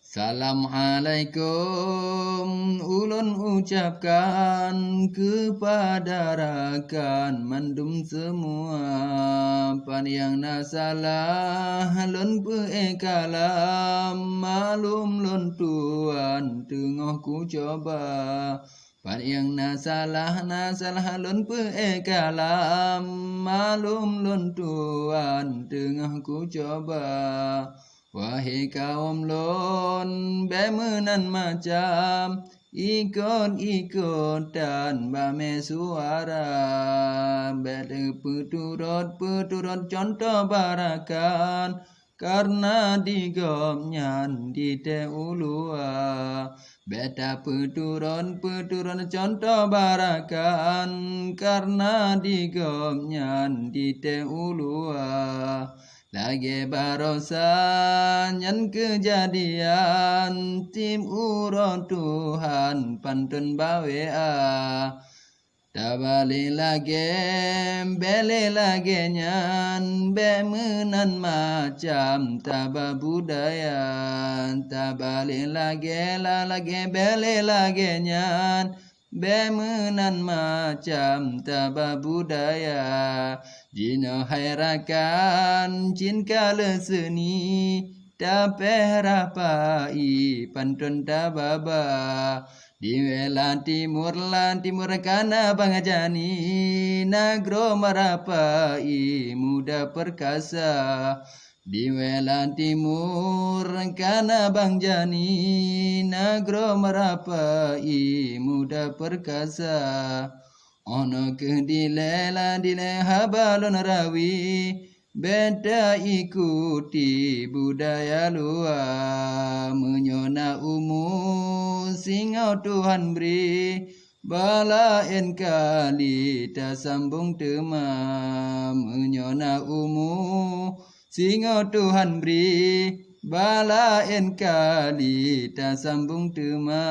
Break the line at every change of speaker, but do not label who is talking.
Assalamualaikum, ulun ucapkan kepada rakan mandum semua. Pan yang nasalah lun kalam, malum lun tuan tengah ku coba. Pan yang nasalah lun kalam, malum lun tuan tengah ku coba. Wahai kaum lon bemenan macam ikut-ikutan bame suara bede peturut contoh barakan karena digomnyan di te ulua beta peturun contoh barakan karena digomnyan di te ulua. Lagi barosan yang kejadian tim uron Tuhan pantun bawa tabali lagi beli lagi nyan bemenan macam taba budaya tabali lagi beli lagi nyan bemenan macam taba budaya. Jino hairakan jin kala seni tapeh rapai pantun tababa di welan timur kana bangajani nagro marapai muda perkasa di welan timur kana bangjani nagro marapai muda perkasa. Ono dile habalon rawi beda ikuti budaya luar menyona singau Tuhan beri balaen kali tak sambung tema menyona singau Tuhan beri balaen kali tak sambung tema.